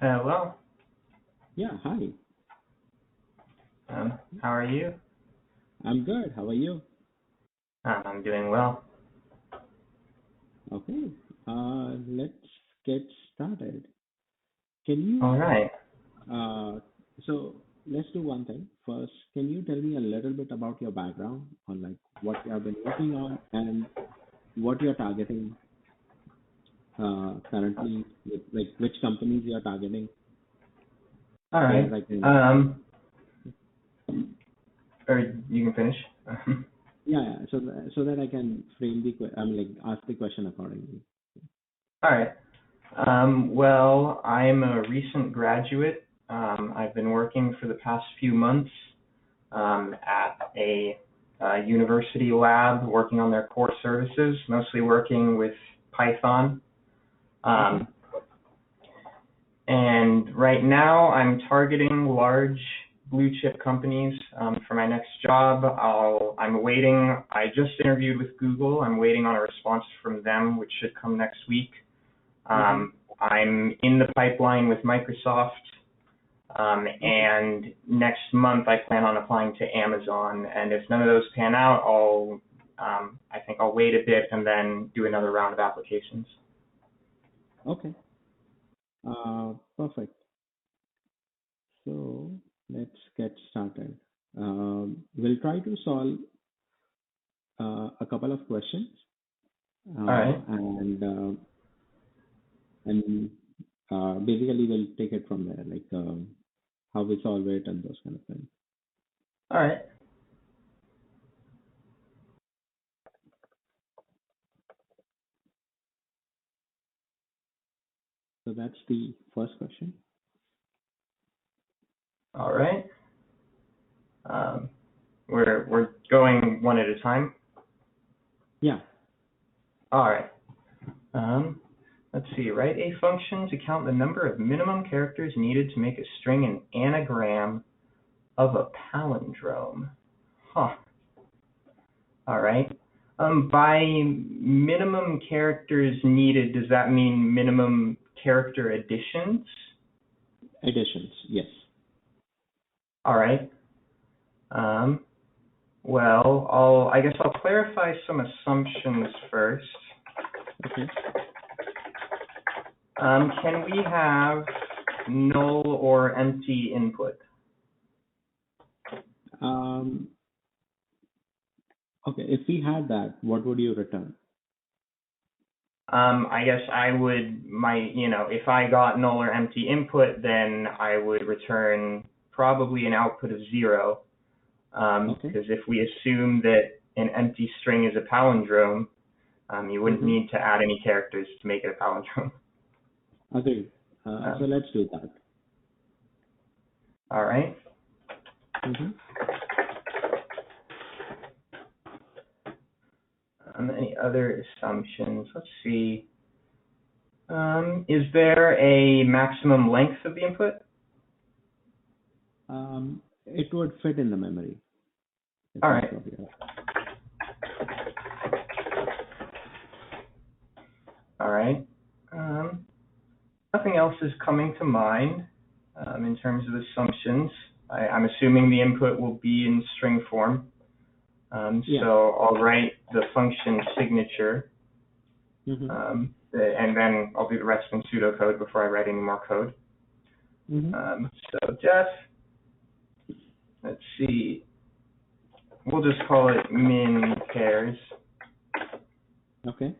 Hello. Yeah, hi. How are you? I'm good. How are you? I'm doing well. Okay. Let's get started. Can All you, right. so let's do one thing. First, can you tell me a little bit about your background on like what you have been working on and what you're targeting currently with like which companies you're targeting All so right. that I can, Or you can finish. so that I can frame I mean like ask the question accordingly. All right. Well, I'm a recent graduate. I've been working for the past few months at a university lab working on their core services, mostly working with Python. Okay. And right now I'm targeting large blue chip companies for my next job. I'm waiting. I just interviewed with Google. I'm waiting on a response from them, which should come next week. I'm in the pipeline with Microsoft. And next month I plan on applying to Amazon. And if none of those pan out, I think I'll wait a bit and then do another round of applications. Okay. Perfect. So let's get started. We'll try to solve a couple of questions, All right. and basically we'll take it from there, like how we solve it and those kind of things. All right. So that's the first question. All right. We're going one at a time. Yeah. All right. Let's see. Write a function to count the number of minimum characters needed to make a string an anagram of a palindrome. Huh. All right. By minimum characters needed, does that mean minimum character additions? Additions, yes. All right. Well, I guess I'll clarify some assumptions first. Okay. Can we have null or empty input? Okay, if we had that, what would you return? I guess I would, if I got null or empty input, then I would return probably an output of 0. Because if we assume that an empty string is a palindrome, you wouldn't need to add any characters to make it a palindrome. Agreed. So let's do that. All right. Any other assumptions? Let's see. Is there a maximum length of the input? It would fit in the memory. All right. All right. Nothing else is coming to mind in terms of assumptions. I'm assuming the input will be in string form. So I'll write the function signature, and then I'll do the rest in pseudocode before I write any more code. So def, let's see, we'll just call it min pairs. Okay.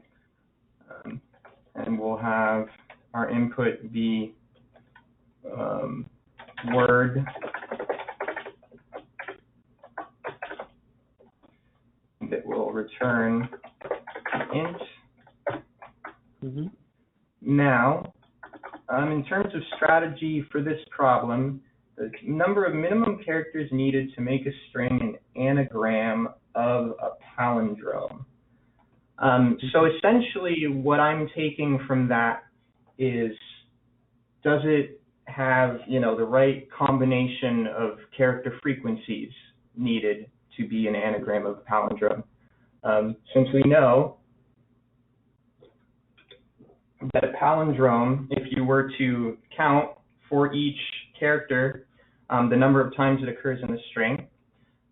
And we'll have our input be word that will return int. Now, in terms of strategy for this problem, the number of minimum characters needed to make a string an anagram of a palindrome. So essentially what I'm taking from that is, does it have, the right combination of character frequencies needed to be an anagram of a palindrome? Since we know that a palindrome, if you were to count for each character, the number of times it occurs in the string.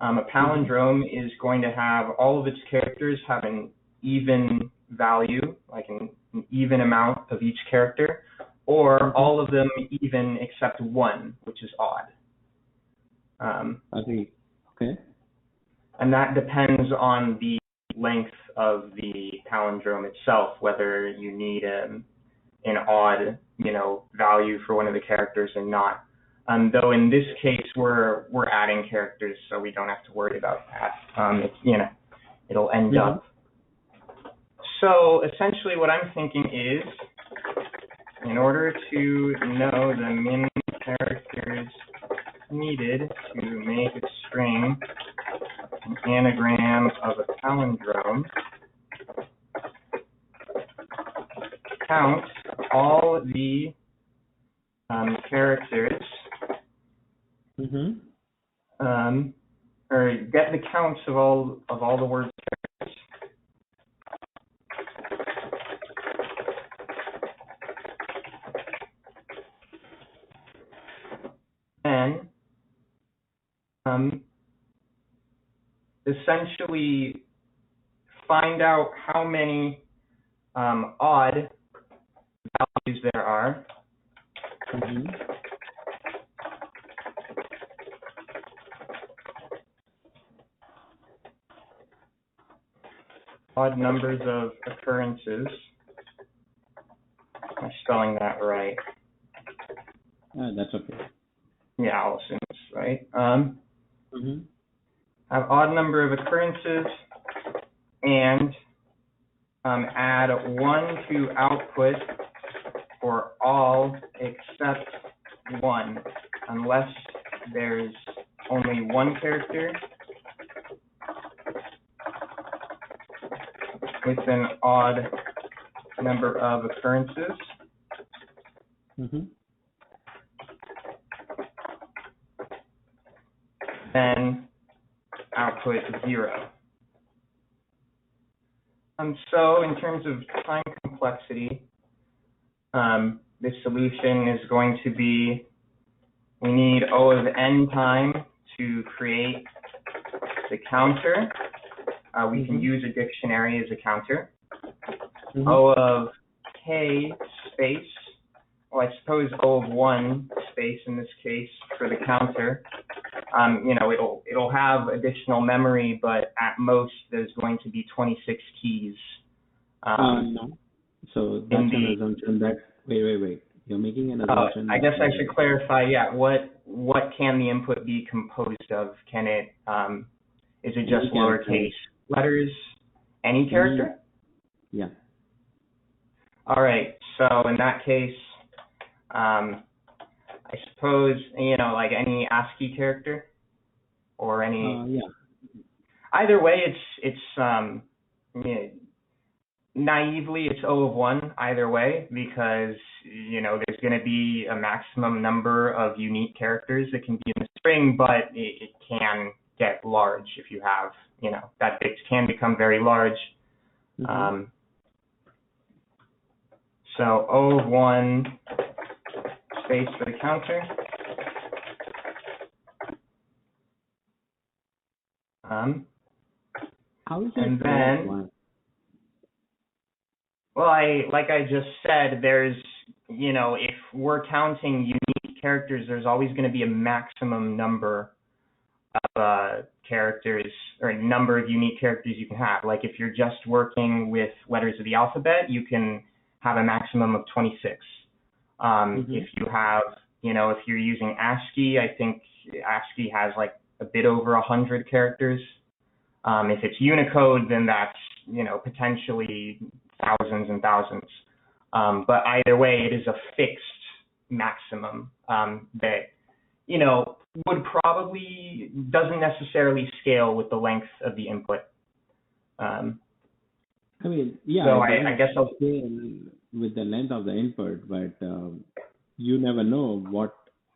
A palindrome is going to have all of its characters have an even value, like an even amount of each character, or all of them even except one, which is odd. Okay. And that depends on the length of the palindrome itself, whether you need an odd, value for one of the characters or not. Though in this case we're adding characters, so we don't have to worry about that. It'll end up. So essentially, what I'm thinking is, in order to know the min characters needed to make a string an anagram of a palindrome, count all the characters, or get the counts of all the word characters. And essentially find out how many odd values there are. Odd numbers of occurrences. Am I spelling that right? That's okay. Yeah, I'll assume it's right. Have odd number of occurrences and add 1 to output for all except 1, unless there's only one character with an odd number of occurrences. Then output 0. So in terms of time complexity, this solution is going to be, we need O of n time to create the counter. We can use a dictionary as a counter. O of k space, well, I suppose O of 1 space in this case for the counter. It'll have additional memory, but at most there's going to be 26 keys. No. So that's an assumption that, wait. You're making an assumption. I guess I should clarify, what can the input be composed of? Can it, is it just lowercase letters, any character? Yeah. All right, so in that case, I suppose, like any ASCII character or any. Either way, it's naively it's O of 1 either way, because there's going to be a maximum number of unique characters that can be in the string, but it can get large if you have that bit can become very large. So O of 1 space for the counter. How is it? And then, well, like I just said, there's, if we're counting unique characters, there's always going to be a maximum number of characters, or number of unique characters you can have. Like if you're just working with letters of the alphabet, you can have a maximum of 26. If you have, if you're using ASCII, I think ASCII has like a bit over 100 characters. If it's Unicode, then that's, potentially thousands and thousands. But either way, it is a fixed maximum that, would probably, doesn't necessarily scale with the length of the input. So I guess I'll scale with the length of the input, but you never know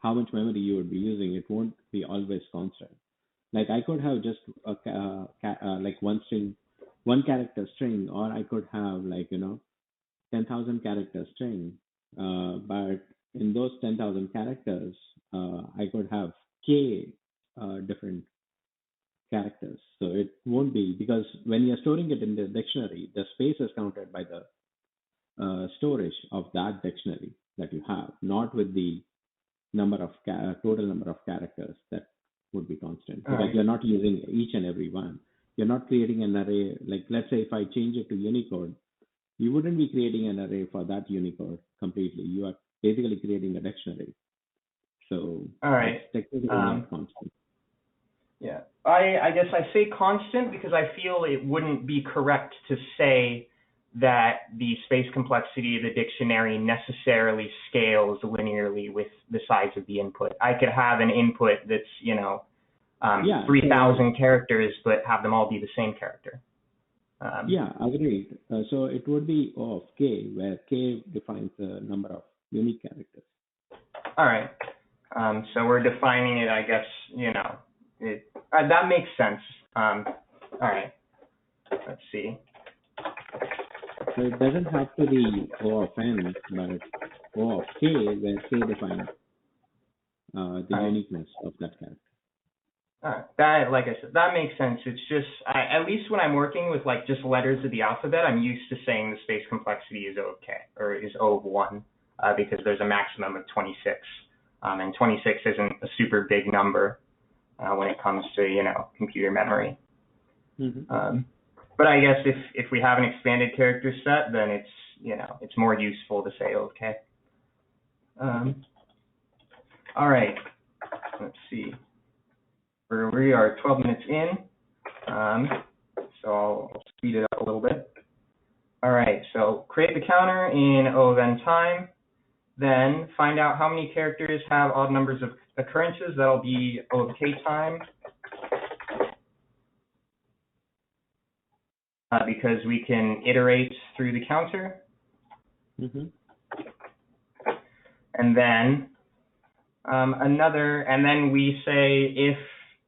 how much memory you would be using. It won't be always constant. Like I could have just like one character string, or I could have 10,000 character string. But in those 10,000 characters, I could have k different characters. So it won't be, because when you're storing it in the dictionary, the space is counted by the storage of that dictionary that you have, not with the number of total number of characters that would be constant, because you're not using each and every one. You're not creating an array. Like, let's say if I change it to Unicode, you wouldn't be creating an array for that Unicode completely. You are basically creating a dictionary. So it's technically not constant. Yeah, I guess I say constant because I feel it wouldn't be correct to say that the space complexity of the dictionary necessarily scales linearly with the size of the input. I could have an input that's, 3,000 characters, but have them all be the same character. Agreed. So it would be O of k, where k defines the number of unique characters. All right. So we're defining it, I guess, that makes sense. All right. Let's see. So it doesn't have to be O of n, but O of k, where k defines the uniqueness of that character. All right. That, like I said, that makes sense. It's just, at least when I'm working with like just letters of the alphabet, I'm used to saying the space complexity is O of k, or is O of 1, because there's a maximum of 26. And 26 isn't a super big number when it comes to, computer memory. Mm-hmm. But I guess if we have an expanded character set, then it's, it's more useful to say O of k. All right. Let's see. We are 12 minutes in, so I'll speed it up a little bit. All right, so create the counter in O of n time, then find out how many characters have odd numbers of occurrences. That'll be O of k time, because we can iterate through the counter. Mm-hmm. And then and then we say if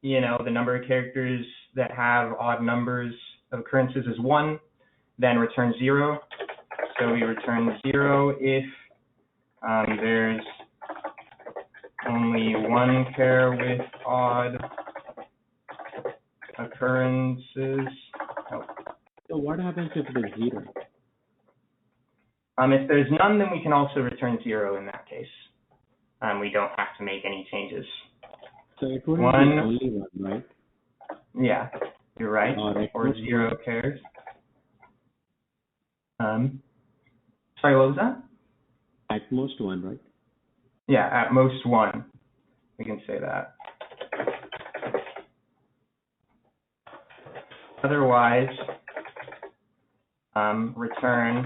the number of characters that have odd numbers of occurrences is 1, then return 0. So we return 0 if there's only one pair with odd occurrences. Oh. So what happens if it is 0? If there's none, then we can also return 0 in that case. We don't have to make any changes. So it wouldn't be only 1, right? Yeah, you're right. Or 0 pairs. Sorry, what was that? At most 1, right? Yeah, at most 1. We can say that. Otherwise, return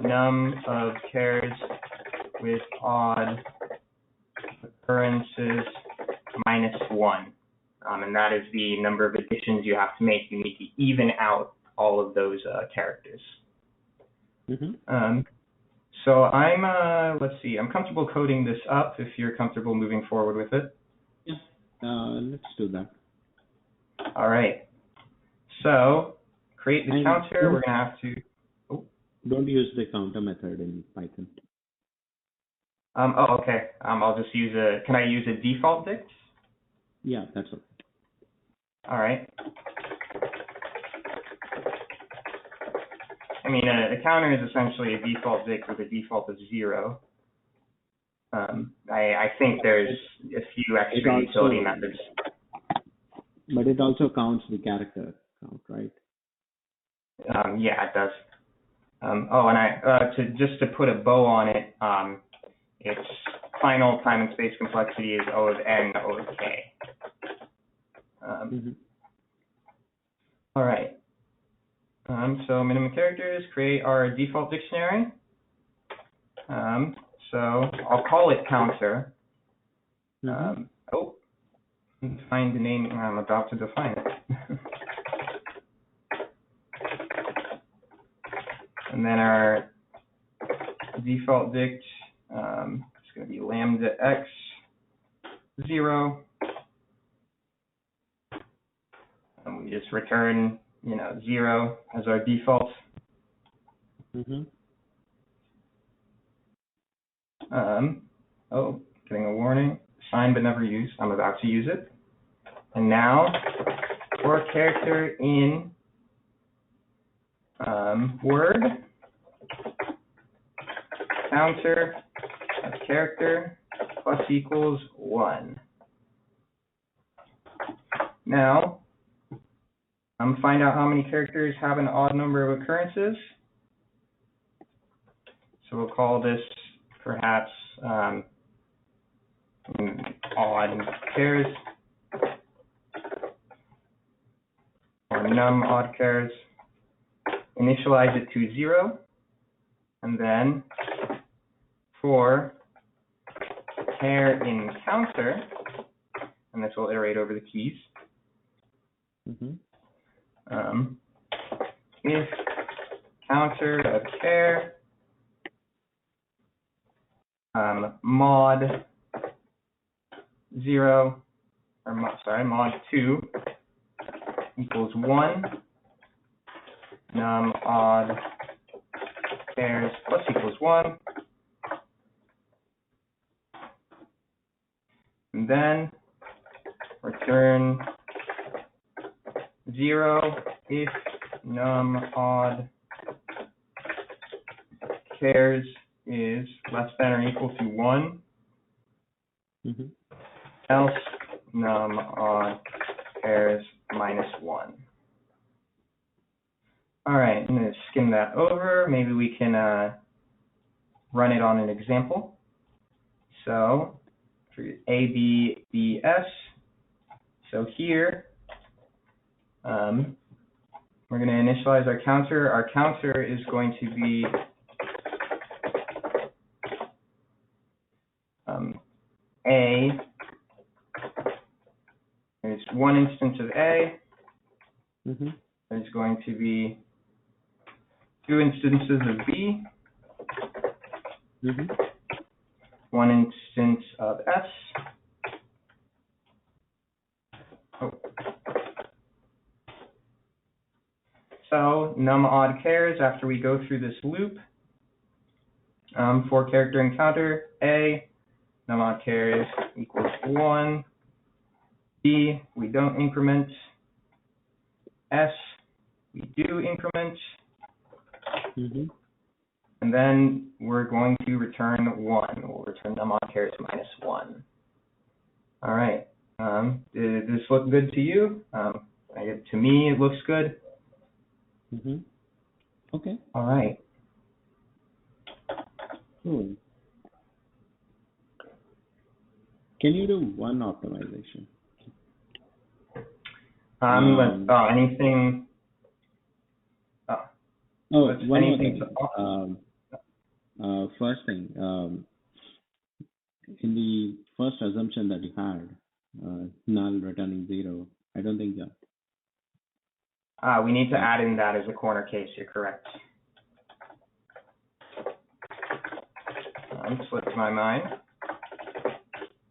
num of pairs with odd occurrences minus 1. And that is the number of additions you have to make. You need to even out all of those characters. Mm-hmm. So let's see, I'm comfortable coding this up if you're comfortable moving forward with it. Yeah, let's do that. All right. So create the counter. We're going to have to... Don't use the counter method in Python. Okay. I'll just use can I use a default dict? Yeah, that's okay. All right. I mean, a counter is essentially a default dict with a default of 0. I think there's a few extra utility methods. But it also counts the character count, right? Yeah, it does. And just to put a bow on it, its final time and space complexity is O of n, O of k. All right. So minimum characters, create our default dictionary. So I'll call it counter. Find the name I'm about to define it. And then our default dict is going to be lambda x 0. And we just return, 0 as our default. Oh, getting a warning. Signed but never used. I'm about to use it. And now, for a character in Word, counter of character plus equals 1. Now, find out how many characters have an odd number of occurrences. So we'll call this perhaps odd chars or num odd chars. Initialize it to 0, and then for char in counter, and this will iterate over the keys. If counter of char mod 0, or mod 2 equals 1, num odd chars plus equals 1, and then return 0 if num odd chars is less than or equal to 1, else num odd chars minus 1. All right, I'm going to skim that over. Maybe we can run it on an example. So for A, B, B, S. So here, we're going to initialize our counter. Our counter is going to be A. There's one instance of A. There's going to be 2 instances of B. One instance of S. Oh. So num odd chars, after we go through this loop, for character and counter, A, num odd chars equals 1. B, we don't increment. S, we do increment. And then we're going to return 1. We'll return num odd chars minus 1. All right. Did this look good to you? To me, it looks good. Okay. All right. Cool. Can you do one optimization? Anything? One anything more thing. First thing, in the first assumption that you had, null returning 0, I don't think that. We need to add in that as a corner case. You're correct. Slipped my mind.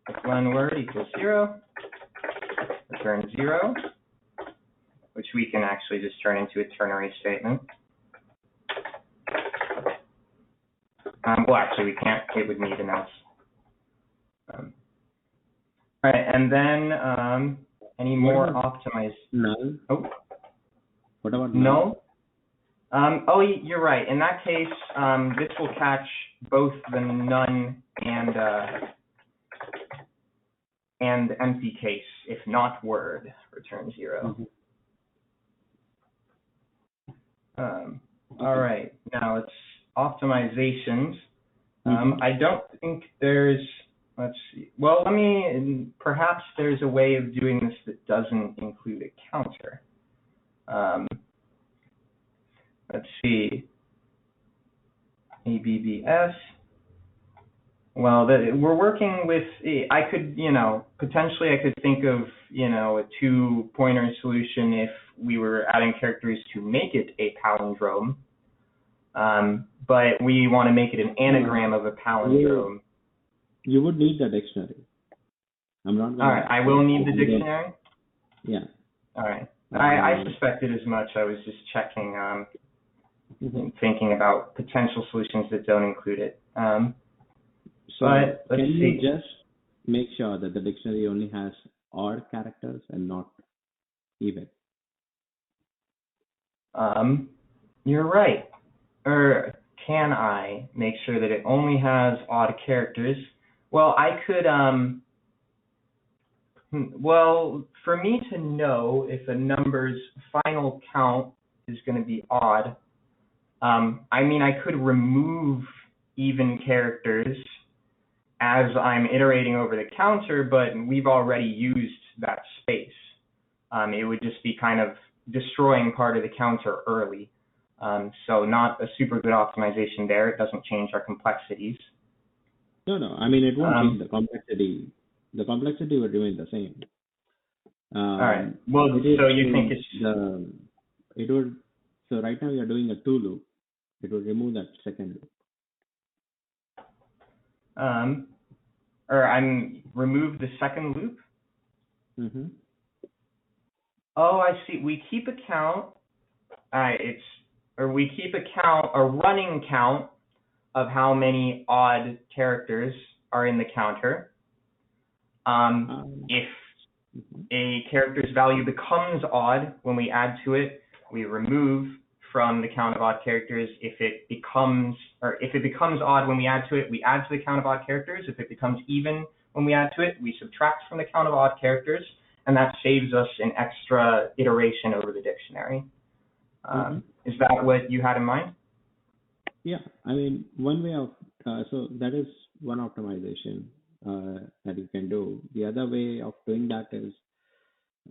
If len word equals 0, return 0, which we can actually just turn into a ternary statement. Well, actually, we can't. It would need an else. All right, and then any more optimized? Null. Oh. What about null? Oh, you're right. In that case, this will catch both the none and empty case. If not word, return 0. All right. Now it's optimizations. I don't think there's. Let's see. Well, perhaps there's a way of doing this that doesn't include a counter. Let's see. ABBS. Well, we're working with. I could, potentially I could think of, a 2-pointer solution if we were adding characters to make it a palindrome. But we want to make it an anagram of a palindrome. You would need the dictionary. I'm not. All right, I will need the dictionary. Yeah. All right. I suspected as much. I was just checking, and thinking about potential solutions that don't include it. So But let's can you see. just make sure that the dictionary only has odd characters and not even? You're right. Or can I make sure that it only has odd characters? Well, I could, well, for me to know if a number's final count is going to be odd, I mean, I could remove even characters as I'm iterating over the counter, but we've already used that space. It would just be kind of destroying part of the counter early. So not a super good optimization there. It doesn't change our complexities. No. I mean, it won't change the complexity. The complexity would remain the same. All right. Well, so you think it's it would. So right now you're doing a two loop. It would remove that second loop. or I'm remove the second loop. Mm-hmm. Oh, I see. We keep a count. We keep a running count of how many odd characters are in the counter. If a character's value becomes odd when we add to it, we remove from the count of odd characters. If it becomes odd when we add to it, we add to the count of odd characters. If it becomes even when we add to it, we subtract from the count of odd characters, and that saves us an extra iteration over the dictionary. Is that what you had in mind? Yeah, I mean, one way of, so that is one optimization that you can do. The other way of doing that is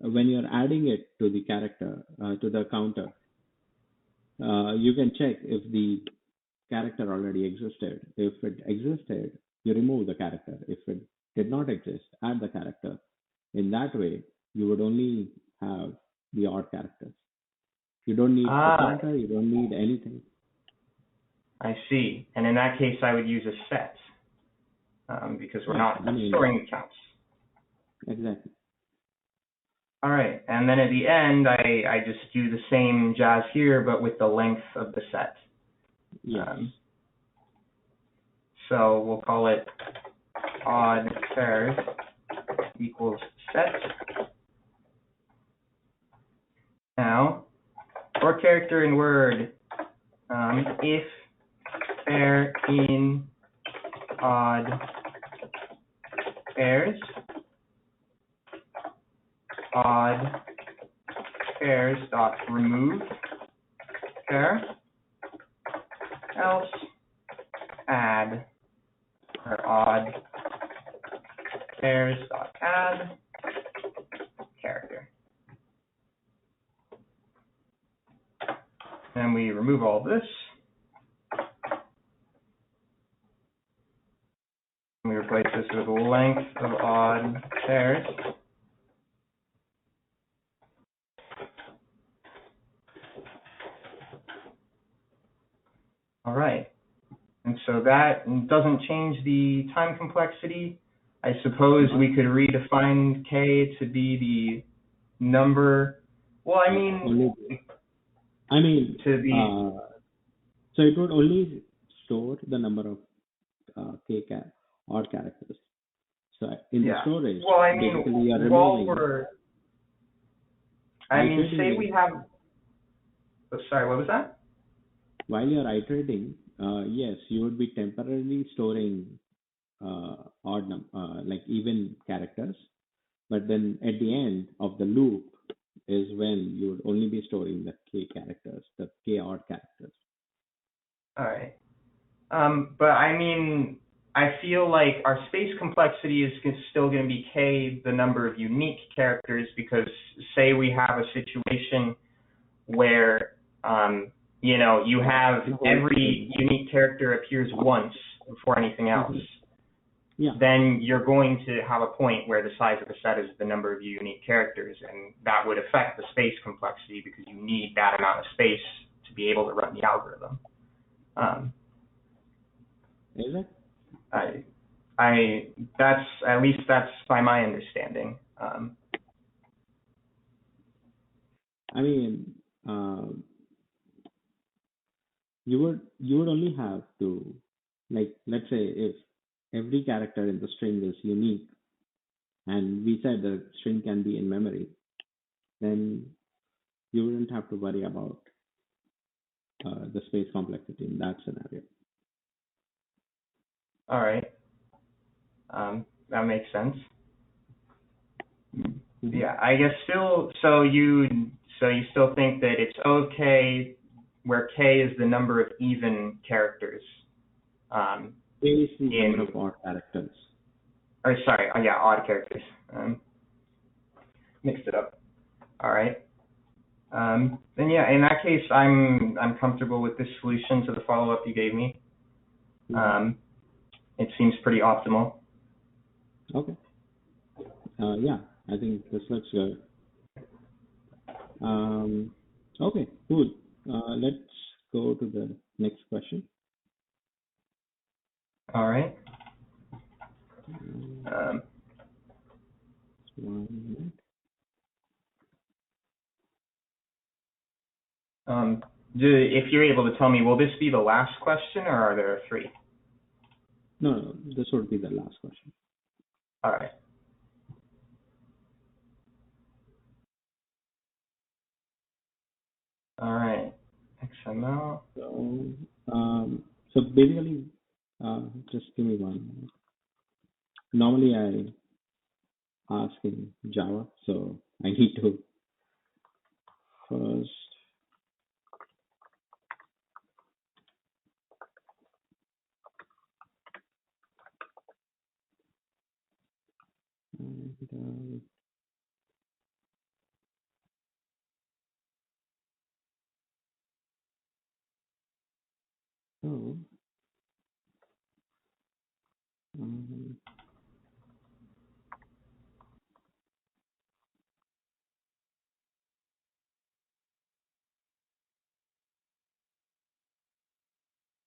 when you're adding it to the character, to the counter, you can check if the character already existed. If it existed, you remove the character. If it did not exist, add the character. In that way, you would only have the odd characters. You don't need the counter, you don't need anything. I see. And in that case, I would use a set because we're not storing the counts. Exactly. All right. And then at the end, I just do the same jazz here, but with the length of the set. Yes. So we'll call it odd pairs equals set. Now, for character in Word, if pair in odd pairs dot remove pair, else add, or odd pairs dot add character. And we remove all this. And we replace this with length of odd pairs. All right. And so that doesn't change the time complexity. I suppose we could redefine k to be the number. Well, I mean to be. So it would only store the number of odd characters. So in the storage, well, I mean, basically you are while removing. say we have. Oh, sorry, what was that? While you're iterating, yes, you would be temporarily storing like even characters, but then at the end of the loop is when you would only be storing the k characters, the k odd characters. All right. But I mean, I feel like our space complexity is still going to be k, the number of unique characters, because say we have a situation where you have every unique character appears once before anything else. Yeah. Then you're going to have a point where the size of the set is the number of unique characters, and that would affect the space complexity because you need that amount of space to be able to run the algorithm. Is it? That's by my understanding. I mean, you would only have to, like, let's say if every character in the string is unique, and we said the string can be in memory, then you wouldn't have to worry about the space complexity in that scenario. All right. That makes sense. Yeah, I guess still. So you still think that it's okay where k is the number of even characters. K is the number of odd characters. Or sorry, yeah, odd characters. Mixed it up. All right. Then yeah, in that case, I'm comfortable with this solution to the follow-up you gave me. It seems pretty optimal. Okay. Yeah, I think this looks good. Okay, cool. Let's go to the next question. All right. 1 minute. If you're able to tell me, will this be the last question, or are there 3? No, this would be the last question. All right. All right. XML. So basically, just give me 1 minute. Normally I ask in Java, so I need to first.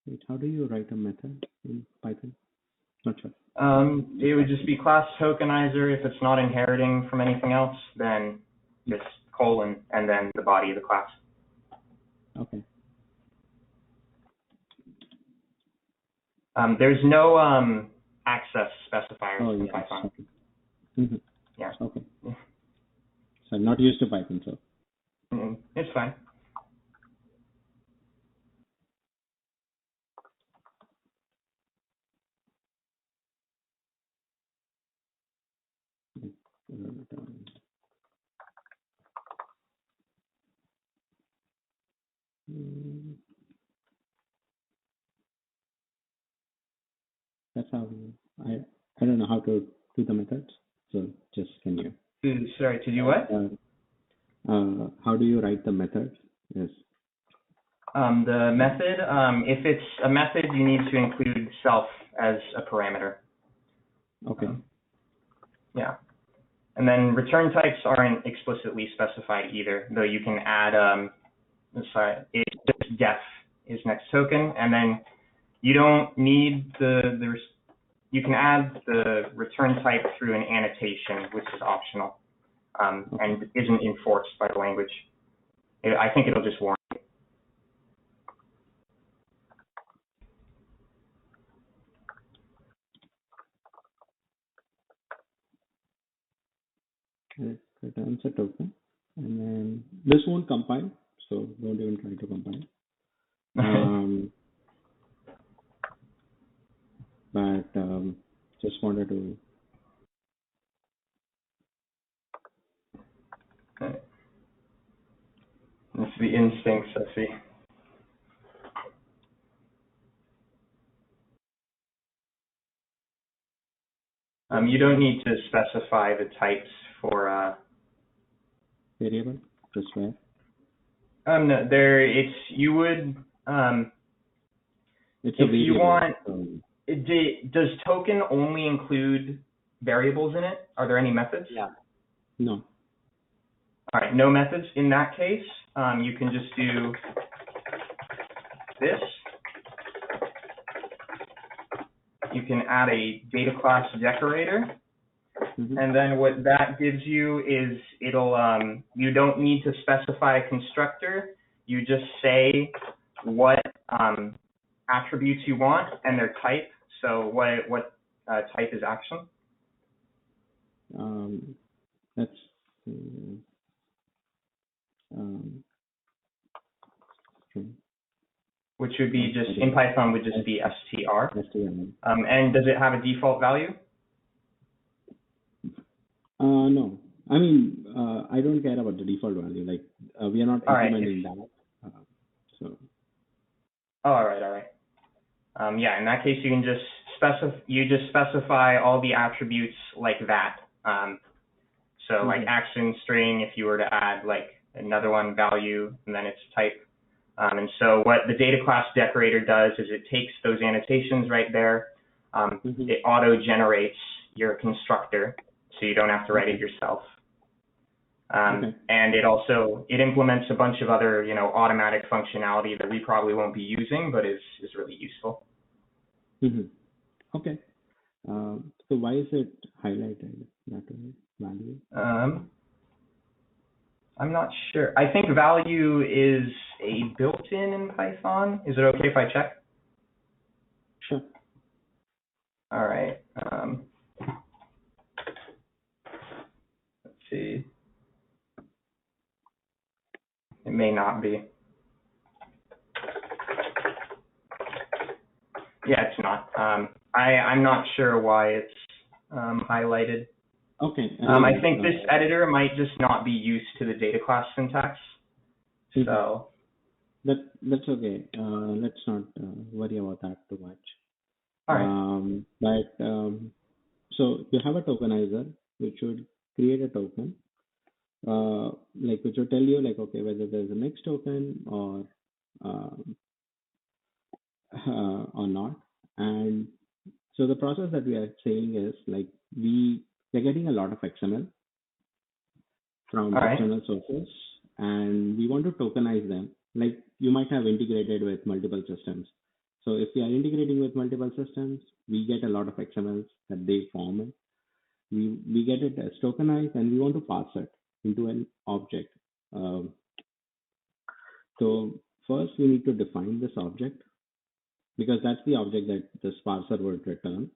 Wait, how do you write a method in Python? Not sure. It would just be class tokenizer. If it's not inheriting from anything else, then just colon and then the body of the class. Okay. There's no access specifiers in yes. Python. Okay. Yeah. Okay. So I'm not used to Python, so. It's fine. That's how I don't know how to do the methods. So just can you? Sorry, to do what? How do you write the methods? Yes. The method, if it's a method, you need to include self as a parameter. Okay. Yeah. And then return types aren't explicitly specified either, though you can add, it's just def is next token, and then you don't need you can add the return type through an annotation, which is optional, and isn't enforced by the language. I think it'll just warn you. It returns a token, and then this won't compile, so don't even try to compile. But just wanted to. That's the instincts, I see. You don't need to specify the types for variable, just where? No, you would it's if a you want. So. Does token only include variables in it? Are there any methods? Yeah. No. All right, no methods. In that case, you can just do this. You can add a data class decorator, and then what that gives you is you don't need to specify a constructor. You just say what attributes you want and their type. So what type is action? Let's see. String. Which would be just, in Python, would just be str. str. And does it have a default value? No. I mean, I don't care about the default value. Like, we are not implementing that. So. Oh, all right. Yeah, in that case, you can just specify all the attributes like that. So like action string, if you were to add like another one, value, and then its type. And so what the data class decorator does is it takes those annotations right there. It auto-generates your constructor, so you don't have to write it yourself. And it implements a bunch of other, automatic functionality that we probably won't be using, but is really useful. Okay. So why is it highlighted that way, value? I'm not sure. I think value is a built-in in Python. Is it okay if I check? Sure. All right. Let's see. It may not be. Yeah, it's not. I'm not sure why it's highlighted. Okay. I think this editor might just not be used to the data class syntax. So that's okay. Let's not worry about that too much. All right. So you have a tokenizer which would create a token, which will tell you okay, whether there's a next token or not. And so the process that we are saying is we're getting a lot of XML from external sources, and we want to tokenize them. Like you might have integrated with multiple systems. So if we are integrating with multiple systems, we get a lot of XMLs that they form in. We get it as tokenized, and we want to parse it into an object. So first we need to define this object, because that's the object that this parser would return.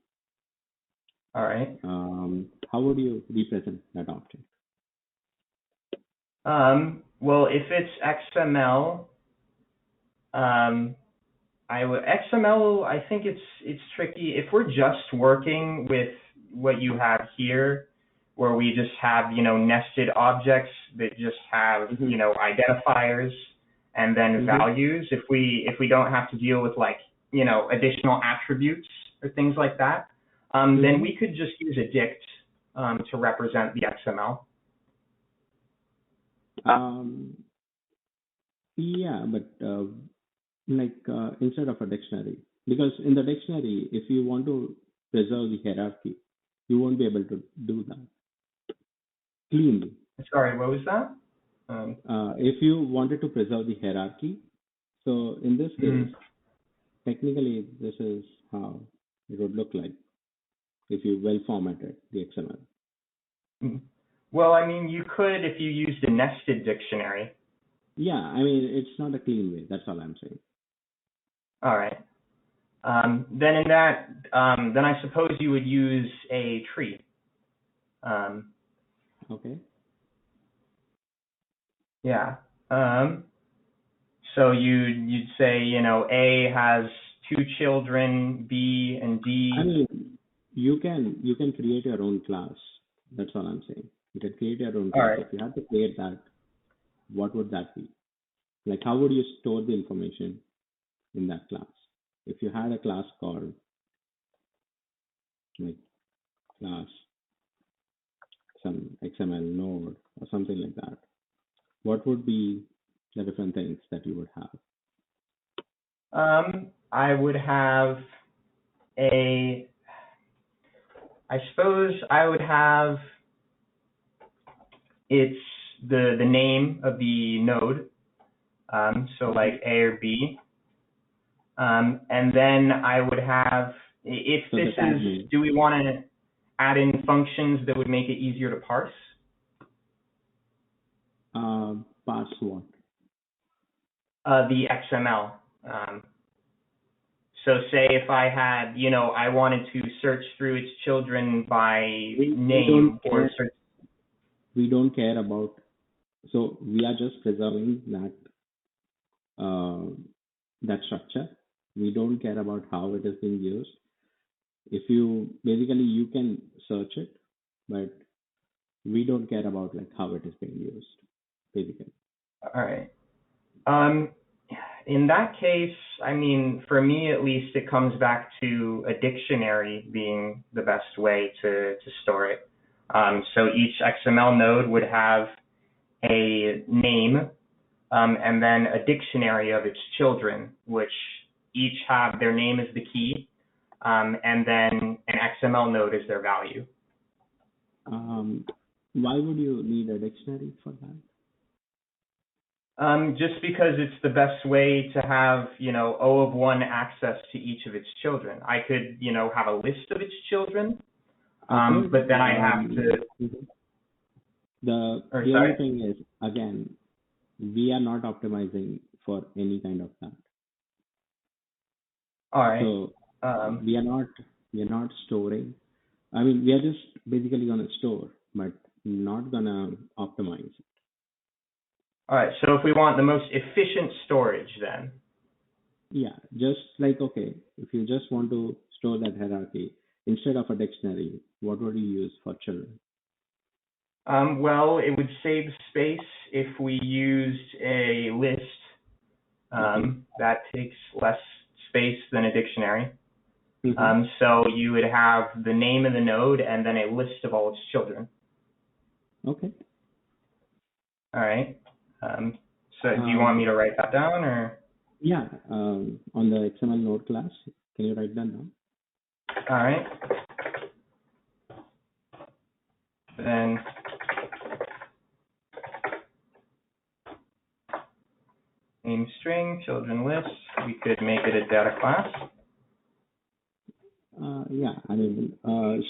All right. How would you represent that object? Well, if it's XML, XML, I think it's tricky. If we're just working with what you have here, where we just have, nested objects that just have, identifiers and then values, if we don't have to deal with additional attributes or things like that, then we could just use a dict to represent the XML. Yeah, but instead of a dictionary, because in the dictionary, if you want to preserve the hierarchy, you won't be able to do that cleanly. Sorry, what was that? If you wanted to preserve the hierarchy, so in this case, technically, this is how it would look like if you well formatted the XML. Well, I mean, you could if you used a nested dictionary. Yeah, I mean, it's not a clean way. That's all I'm saying. All right. Then in that, then I suppose you would use a tree. Okay. Yeah. So you'd say, A has 2 children, B and D. I mean, you can create your own class. That's all I'm saying. You can create your own class. Right. If you had to create that, what would that be? How would you store the information in that class? If you had a class called class some XML node or something like that, what would be the different things that you would have? I would have I suppose I would have it's the name of the node, so like A or B, and then I would have, if so this is, do we want to add in functions that would make it easier to parse? Parse what? The XML. So say if I had, I wanted to search through its children by We name don't or care. search. We don't care about. So we are just preserving uh, that structure. We don't care about how it is being used. If you basically you can search it, but we don't care about like how it is being used, basically. All right. In that case, I mean, for me at least, it comes back to a dictionary being the best way to store it. So each XML node would have a name and then a dictionary of its children, which each have their name as the key, and then an XML node is their value. Why would you need a dictionary for that? Just because it's the best way to have, O of 1 access to each of its children. I could, have a list of its children, but then I have to. The only thing is, again, we are not optimizing for any kind of that. All right. So we are not storing. I mean, we are just basically gonna store, but not gonna optimize. All right. So if we want the most efficient storage, then. Yeah, just like, okay, if you just want to store that hierarchy, instead of a dictionary, what would you use for children? Well, it would save space if we used a list. That takes less space than a dictionary. So you would have the name of the node and then a list of all its children. Okay. All right. So do you want me to write that down or? Yeah, on the XML node class, can you write that down? All right. Then name string, children list, we could make it a data class. Yeah, I mean,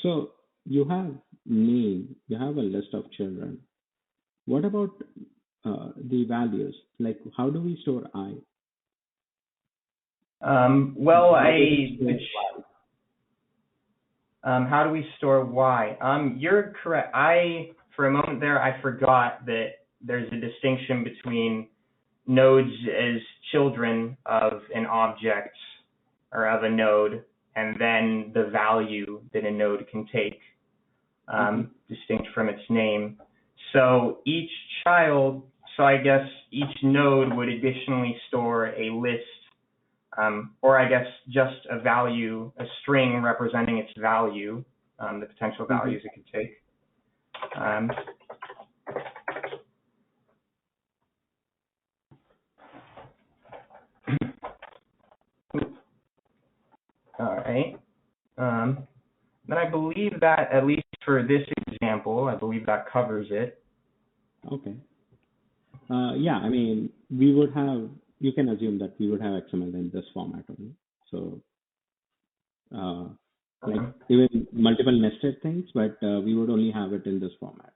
so you have name, you have a list of children. What about the values? Like, how do we store I? Well, how do we store Y? You're correct. For a moment there, I forgot that there's a distinction between nodes as children of an object or of a node, and then the value that a node can take, distinct from its name. So each child, so I guess each node would additionally store a list, or I guess just a value, a string representing its value, the potential values it could take. All right. Then I believe that, at least for this example, I believe that covers it. Okay. Yeah, I mean, we would have, you can assume that we would have XML in this format only. So, like even multiple nested things, but we would only have it in this format.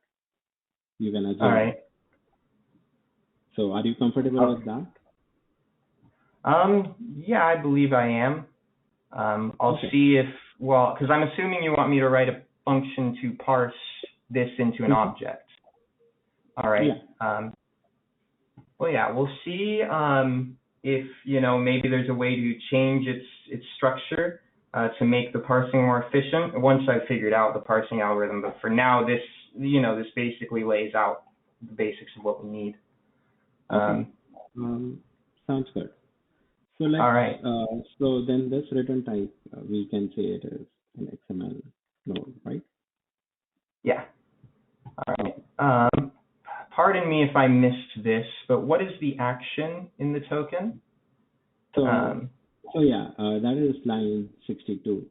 You can assume. All right. So, are you comfortable with that? Yeah, I believe I am. I'll see if, well, because I'm assuming you want me to write a function to parse this into an object. All right. Yeah. Well, yeah, we'll see if, maybe there's a way to change its structure to make the parsing more efficient once I've figured out the parsing algorithm. But for now, this basically lays out the basics of what we need. Okay. Sounds good. So let's, all right. So then this return type, we can say it is an XML node, right? Yeah. All right. Pardon me if I missed this, but what is the action in the token? So yeah, that is line 62.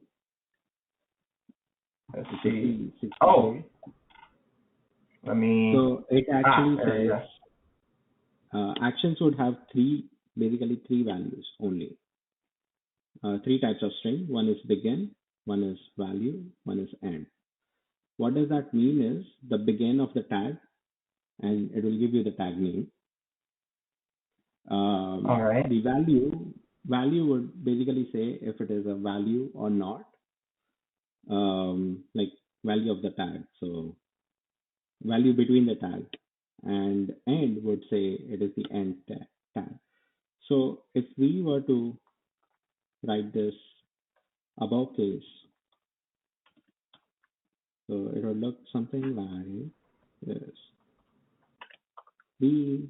Let's see. 62. Oh. Let me. So it actually says actions would have basically three values only. Three types of string. One is begin, one is value, one is end. What does that mean is the begin of the tag, and it will give you the tag name. All right. The value value would basically say if it is a value or not, like value of the tag. So value between the tag, and end would say it is the end tag. So if we were to write this above case, so it would look something like this. D,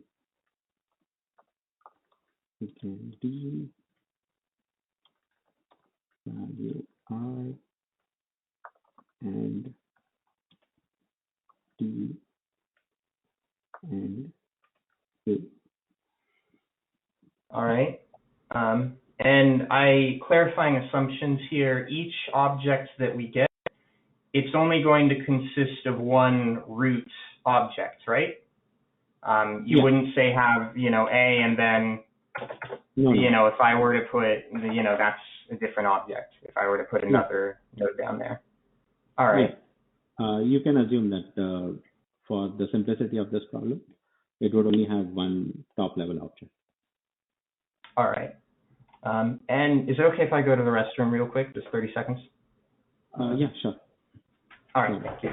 we can D value I and D and A. All right. And clarifying assumptions here, each object that we get, it's only going to consist of one root object, right? You wouldn't say have, A and then, No. if I were to put, that's a different object. If I were to put another node down there. All right. Yeah. You can assume that for the simplicity of this problem, it would only have one top level object. All right. And is it okay if I go to the restroom real quick, just 30 seconds? Yeah, sure. All right, thank you.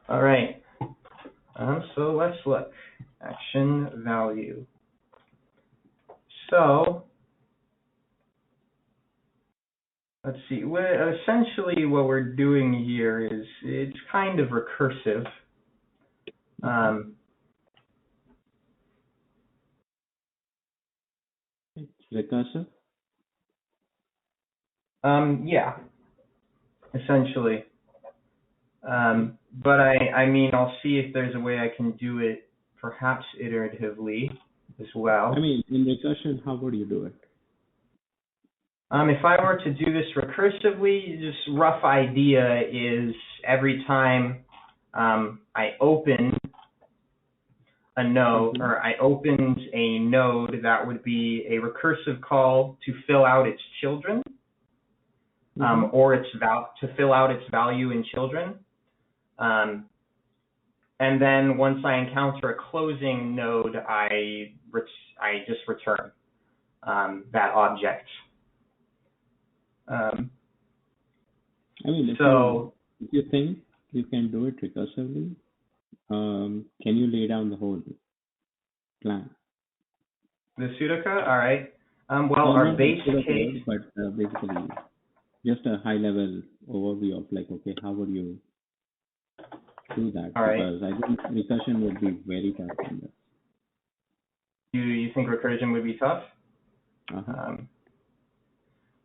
All right. So let's look. Action value. So let's see. Essentially, what we're doing here is it's kind of recursive. It's recursive? Yeah, essentially. But I mean, I'll see if there's a way I can do it perhaps iteratively as well. I mean, in recursion, how would you do it? If I were to do this recursively, just rough idea is every time I open a node, or I opened a node, that would be a recursive call to fill out its children, or to fill out its value in children. And then once I encounter a closing node, I just return that object. I mean, if you think you can do it recursively, can you lay down the whole plan? The pseudocode? All right. Well, our base case, but basically just a high level overview of like, okay, how would you do that? All right. Because I think recursion would be very tough on this. You think recursion would be tough? Uh-huh.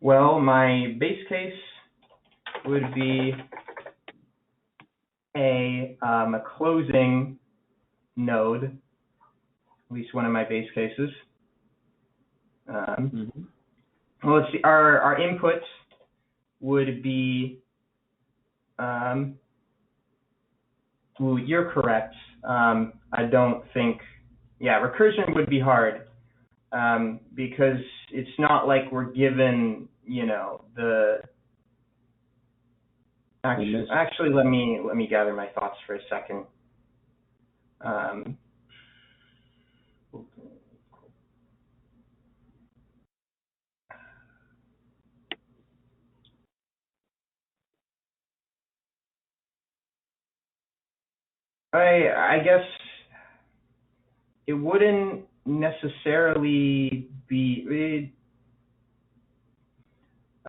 Well, my base case would be a closing node, at least one of my base cases. Well, let's see, our inputs would be, well, you're correct. I don't think, recursion would be hard, because it's not like we're given, actually, let me gather my thoughts for a second. I guess it wouldn't necessarily be,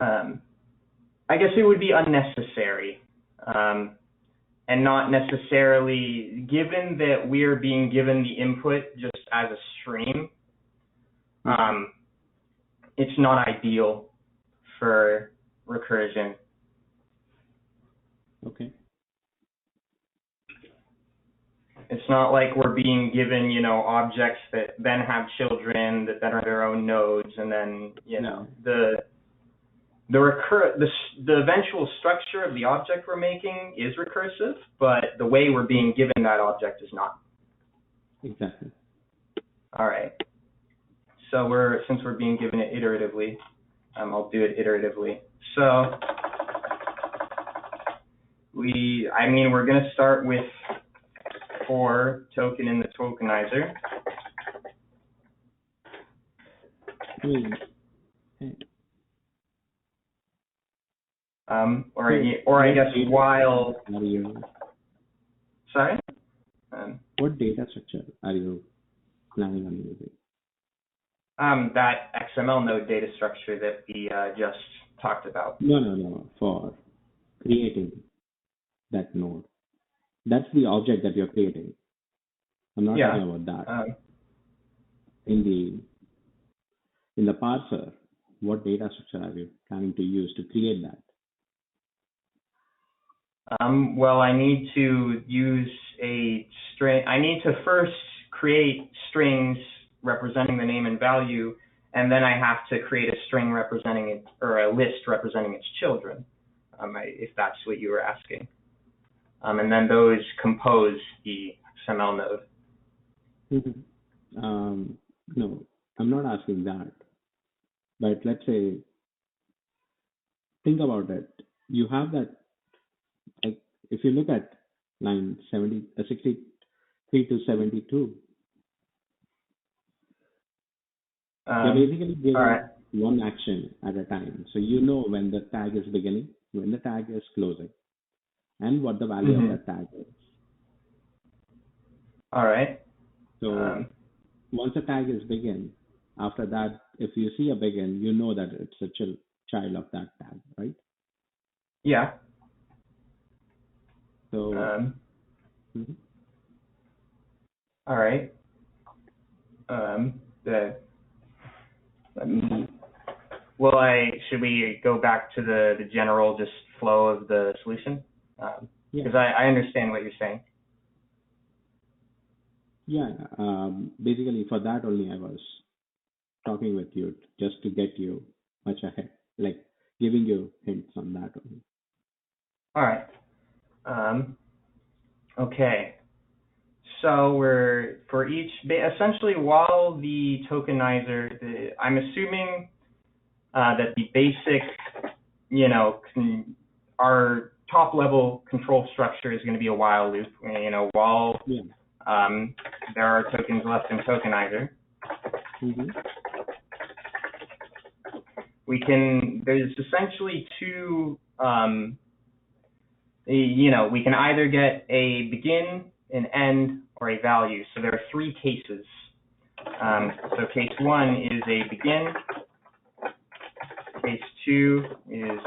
I guess it would be unnecessary, and not necessarily, given that we're being given the input just as a stream, it's not ideal for recursion. Okay. It's not like we're being given, objects that then have children that then are their own nodes, and then, the eventual structure of the object we're making is recursive, but the way we're being given that object is not. Exactly. All right. So since we're being given it iteratively, I'll do it iteratively. So we're going to start with for token in the tokenizer. Or I guess while. Sorry. What data structure are you planning on using? That XML node data structure that we just talked about. No. For creating that node, that's the object that you're creating. I'm not talking about that. In the parser, what data structure are you planning to use to create that? Well, I need to use a string. I need to first create strings representing the name and value, and then I have to create a string representing it, or a list representing its children, if that's what you were asking. And then those compose the XML node. No, I'm not asking that. But let's say, think about it. You have that, like, if you look at line 63 to 72, you're basically giving one action at a time. So you know when the tag is beginning, when the tag is closing, and what the value of that tag is. All right. So once a tag is begin, after that, if you see a begin, you know that it's a child of that tag, right? Yeah. So. All right. Should we go back to the general just flow of the solution? Because I understand what you're saying. Yeah, basically for that only I was talking with you just to get you much ahead, like giving you hints on that only. All right. Okay. So we're for each, essentially while the tokenizer, I'm assuming that the basic, our top level control structure is going to be a while loop, while there are tokens left in tokenizer. There's essentially two, we can either get a begin, an end, or a value. So there are three cases. So case one is a begin. Case two is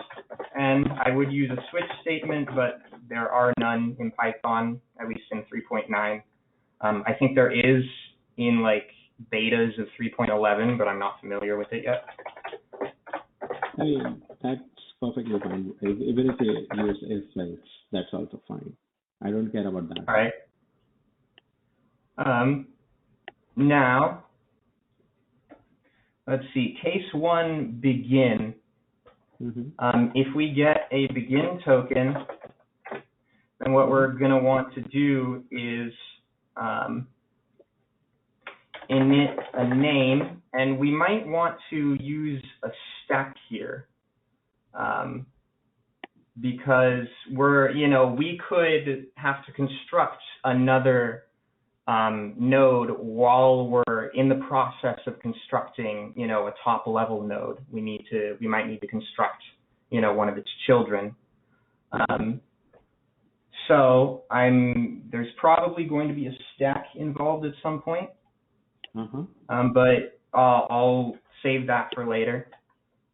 end. I would use a switch statement, but there are none in Python, at least in 3.9. I think there is in like betas of 3.11, but I'm not familiar with it yet. I mean, that's perfectly fine. Even if you use if else, that's also fine. I don't care about that. All right. Now, let's see, case one, begin. If we get a begin token, then what we're going to want to do is init a name, and we might want to use a stack here because we could have to construct another node while we're in the process of constructing, a top level node. We might need to construct, one of its children. So there's probably going to be a stack involved at some point. But I'll save that for later.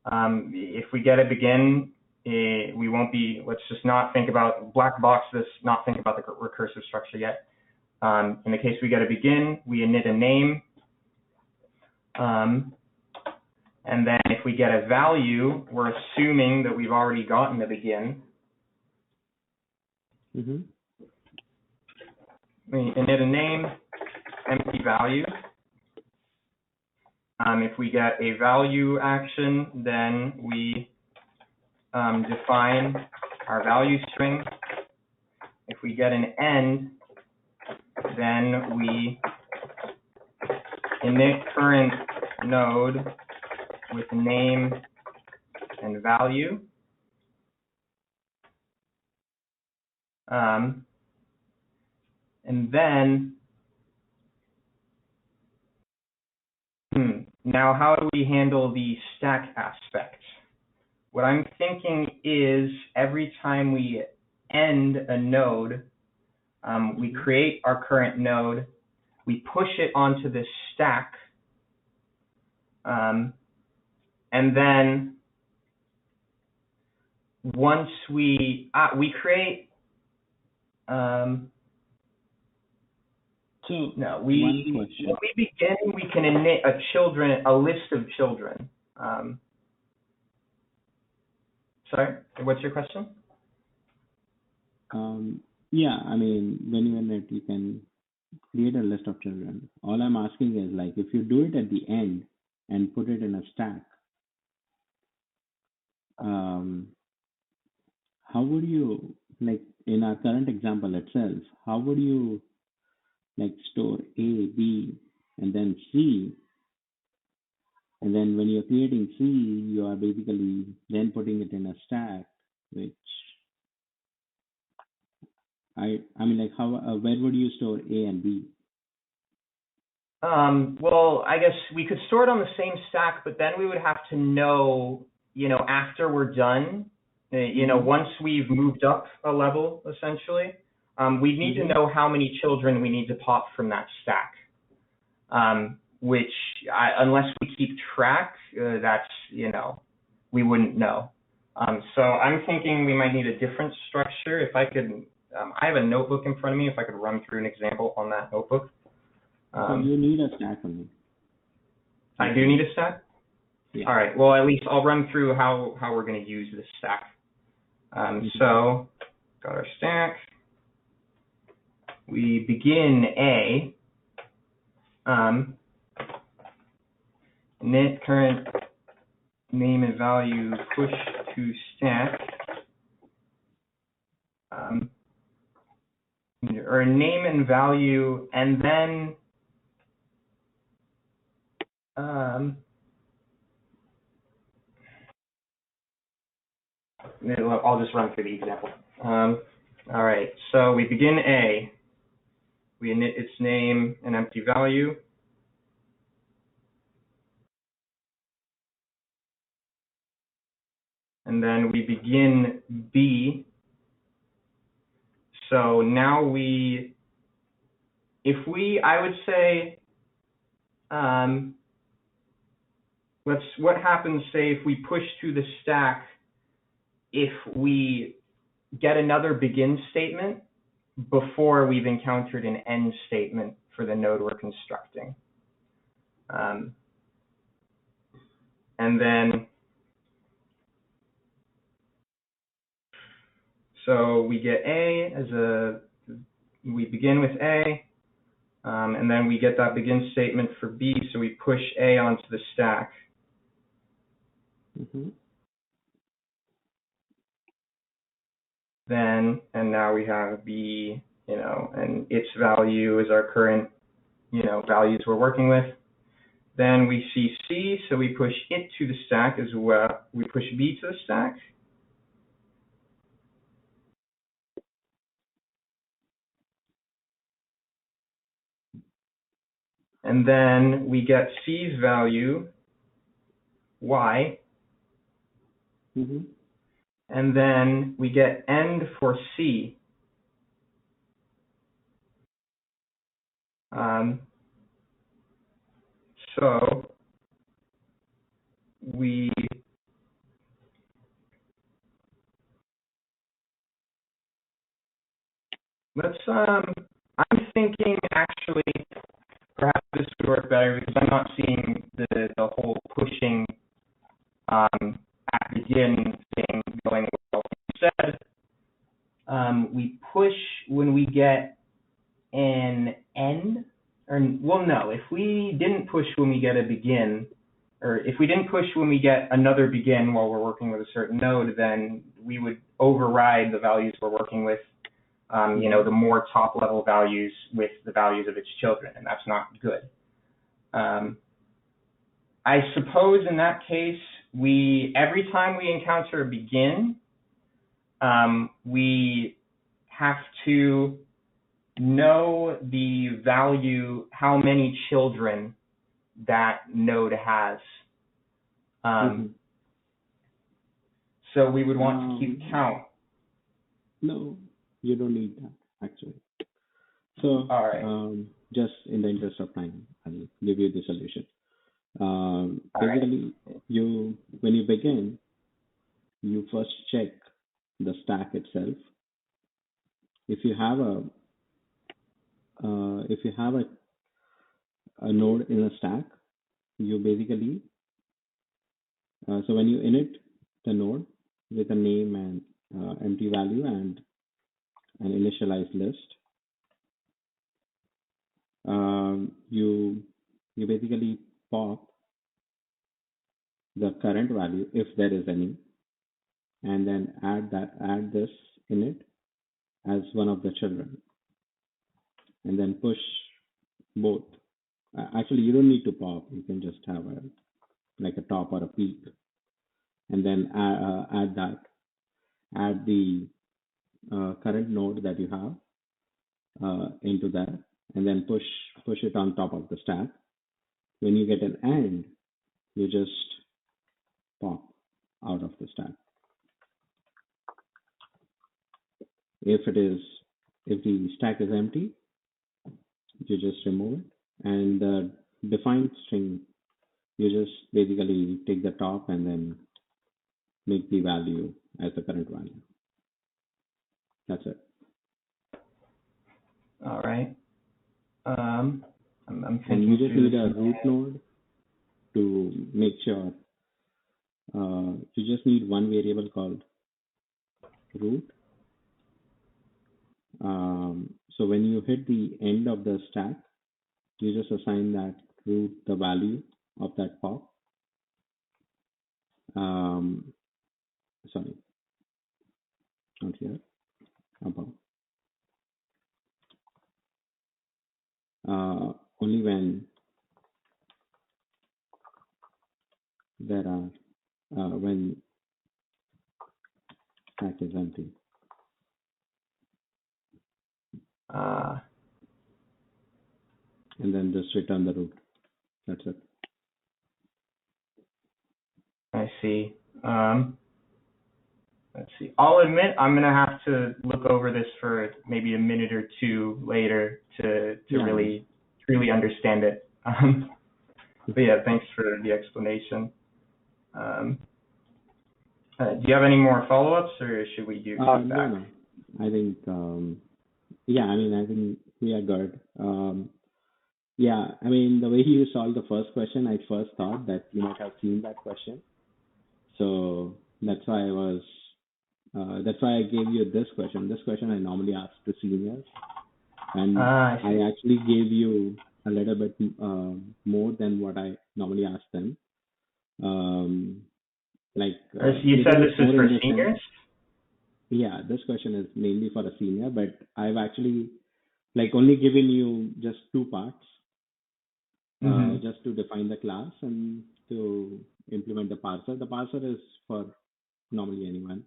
If we get a begin, we won't be, let's just not think about, black box this, not think about the recursive structure yet. In the case we get a begin, we init a name. And then if we get a value, we're assuming that we've already gotten a begin. We init a name, empty value. If we get a value action, then we define our value string. If we get an end, then we init current node with name and value. And then, now how do we handle the stack aspect? What I'm thinking is every time we end a node, we create our current node, we push it onto this stack, and then once we create, when we begin, we can init a list of children. Sorry, what's your question? Yeah, I mean, when you init, you can create a list of children. All I'm asking is, like, if you do it at the end and put it in a stack, how would you, like, in our current example itself, how would you, like, store A, B, and then C? And then when you're creating C, you are basically then putting it in a stack, which I mean, like, how, where would you store A and B? Well, I guess we could store it on the same stack, but then we would have to know, after we're done, once we've moved up a level, essentially, we need to know how many children we need to pop from that stack, which, unless we keep track, that's, we wouldn't know. So I'm thinking we might need a different structure. If I could, I have a notebook in front of me, if I could run through an example on that notebook. So you need a stack only. I do need a stack? Yeah. All right, well, at least I'll run through how we're going to use this stack. So, got our stack. We begin A, init current name and value push to stack, or name and value, and then I'll just run through the example. All right, so we begin A. We init its name and empty value. And then we begin B. So now I would say, what happens, say, if we push to the stack, if we get another begin statement before we've encountered an end statement for the node we're constructing. And then, so we get A as a we begin with A, and then we get that begin statement for B, so we push A onto the stack. Mm-hmm. Then, and now we have B, and its value is our current, values we're working with. Then we see C, so we push it to the stack as well. We push B to the stack. And then we get C's value, Y. Mm-hmm. And then we get end for C. So I'm thinking actually perhaps this would work better because I'm not seeing the whole pushing at begin thing going well. Instead, we push when we get an end, if we didn't push when we get a begin, or if we didn't push when we get another begin while we're working with a certain node, then we would override the values we're working with, the more top level values with the values of its children, and that's not good. I suppose in that case, every time we encounter a begin, we have to know the value, how many children that node has. So we would want to keep count. No, you don't need that actually. So all right. Just in the interest of time, I'll give you the solution. Basically, when you begin, you first check the stack itself. If you have a node in a stack, you basically so when you init the node with a name and empty value and an initialized list, you basically pop the current value if there is any, and then add this init as one of the children, and then push both. Actually, you don't need to pop. You can just have a top or a peak, and then add the current node that you have into that, and then push it on top of the stack. When you get an end, you just pop out of the stack. If the stack is empty, you just remove it, and the defined string, you just basically take the top and then make the value as the current value. That's it. All right. I'm thinking. And you just need a root node to make sure. You just need one variable called root. So when you hit the end of the stack, you just assign that root the value of that pop. Sorry, not here, above. Only when there are when stack is empty. And then just return the root. That's it. I see. Let's see. I'll admit I'm gonna have to look over this for maybe a minute or two later to really understand it. But yeah, thanks for the explanation. Do you have any more follow-ups, or should we do feedback? No. I think I think we are good. The way you solved the first question, I first thought that you might have seen that question. So that's why I gave you this question. This question I normally ask the seniors. And I I see. actually gave you a little bit more than what I normally ask them. Um, like You little said bit this is more for in the sense. seniors? Yeah, this question is mainly for a senior, but I've actually like only given you just two parts, Mm-hmm. just to define the class and to implement the parser. The parser is for normally anyone,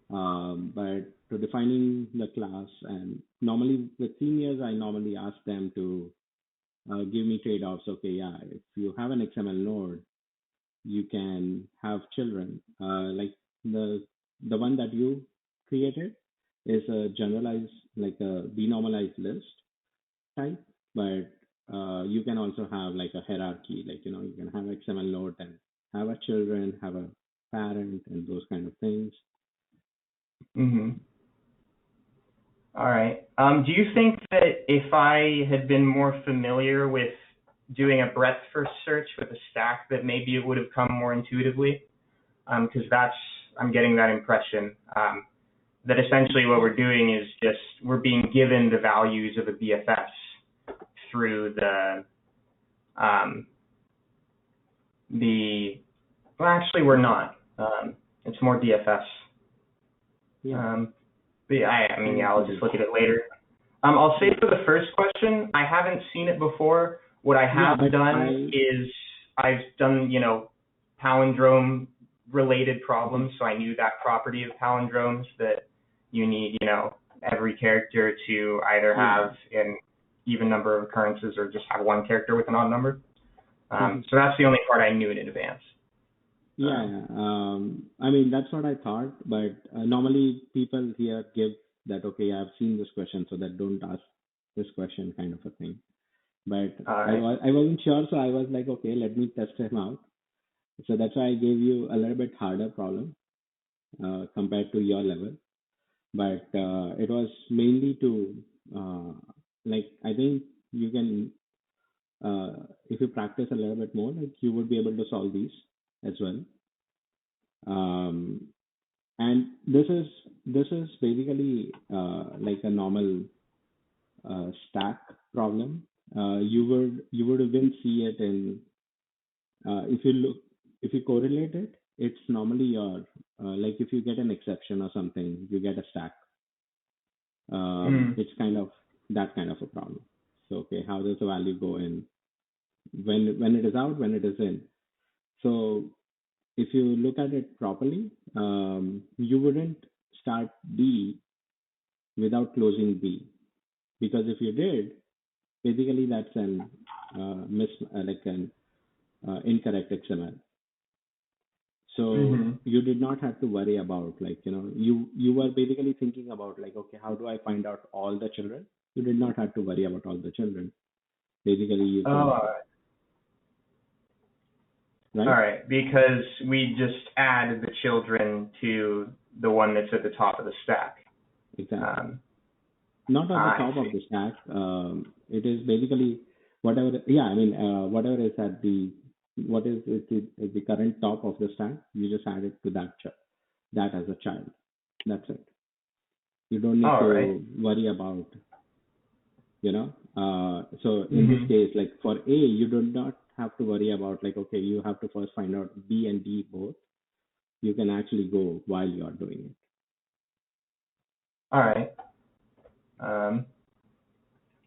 but to defining the class, and normally with seniors, I normally ask them to give me trade-offs. Okay, yeah, if you have an XML node, you can have children. Like the one that you created is a generalized, like a denormalized list type, but you can also have like a hierarchy, like you can have XML node and have a children, have a parent, and those kind of things. Mm-hmm. All right. Do you think that if I had been more familiar with doing a breadth first search with a stack, that maybe it would have come more intuitively? Because I'm getting that impression that essentially what we're doing is just we're being given the values of a BFS through um, the well, actually we're Okay. not. It's more DFS. Yeah. But yeah, I mean, So yeah, I'll it just is. look at it later. I'll say Yeah. for the first question, I haven't seen it before. What I Yeah, have but done I. is I've done, palindrome related Okay. problems. So I knew that property of palindromes that you need, every character to either Yeah. have an even number of occurrences or just have one character with an odd number. Mhm. So that's the only part I knew in advance. Yeah, Um, yeah. I mean, that's what I thought, but normally people here give that, okay, I've seen this question, so that don't ask this question kind of a thing. But all right. I wasn't sure, so I was like, okay, let me test him out. So that's why I gave you a little bit harder problem compared to your level. But it was mainly to, like, I think you can, if you practice a little bit more, like you would be able to solve these as well. Um, and this is basically like a normal stack problem. You would even see it in if you correlate it, it's normally your like if you get an exception or something, you get a stack. Mm. It's kind of that kind of a problem. So okay, how does the value go in when it is out, when it is in? So if you look at it properly, you wouldn't start B without closing B, because if you did, basically that's an like an incorrect XML. So Mm-hmm. you did not have to worry about, like, you were basically thinking about, like, okay, how do I find out all the children? You did not have to worry about all the children. Basically, you Oh, could, all right? right, because we just add the children to the one that's at the top of the stack. Exactly. Um, Not at the I top of see. the stack. It is basically whatever. Yeah, I mean, whatever is at what is the current top of the stack. You just add it to that as a child. That's it. You don't need All right. to worry about, so in this Mm-hmm. case, like for A, you do not have to worry about, like, okay, you have to first find out B and D both. You can actually go while you are doing it. All right. Um,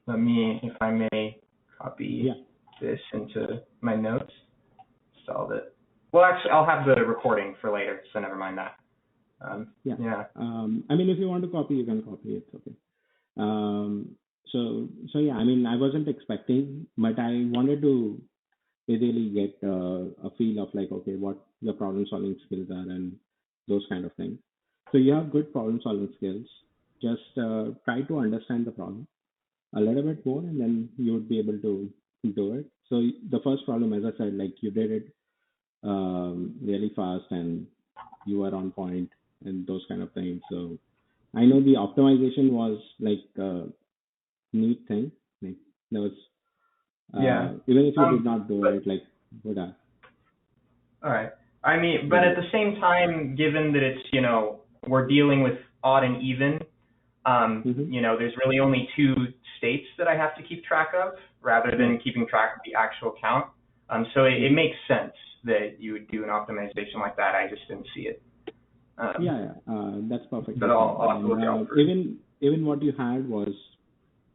let me, if I may, copy Yeah, this into my notes. Solve it. Well, actually, I'll have the recording for later, so never mind that. yeah. Yeah. I mean, if you want to copy, you can copy it. Okay. Um, so yeah, I mean, I wasn't expecting, but I wanted to basically get a feel of, like, okay, what your problem solving skills are and those kind of things. So you have good problem solving skills. Just try to understand the problem a little bit more, and then you would be able to do it. So the first problem, as I said, like you did it really fast and you were on point and those kind of things. So I know the optimization was like a neat thing. Like there was Yeah. even if you did Um, not do but it, like would have all right. I mean, but did at it. the same time, given that it's, we're dealing with odd and even, There's really only two states that I have to keep track of rather than keeping track of the actual count. So it makes sense that you would do an optimization like that. I just didn't see it. That's perfect. But I'll have to look out for it. Even what you had was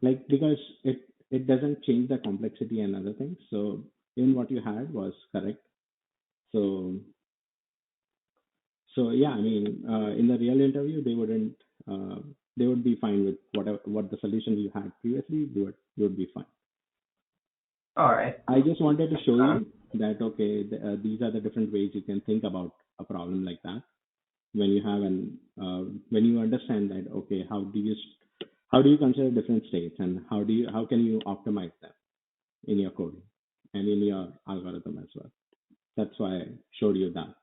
like, because it doesn't change the complexity and other things. So even what you had was correct. So yeah, I mean, in the real interview, they would be fine with what the solution you had previously. You would be fine. All right. I just wanted to show you that, okay, these are the different ways you can think about a problem like that. When you have when you understand that, okay, how do you consider different states, and how can you optimize them in your coding and in your algorithm as well. That's why I showed you that.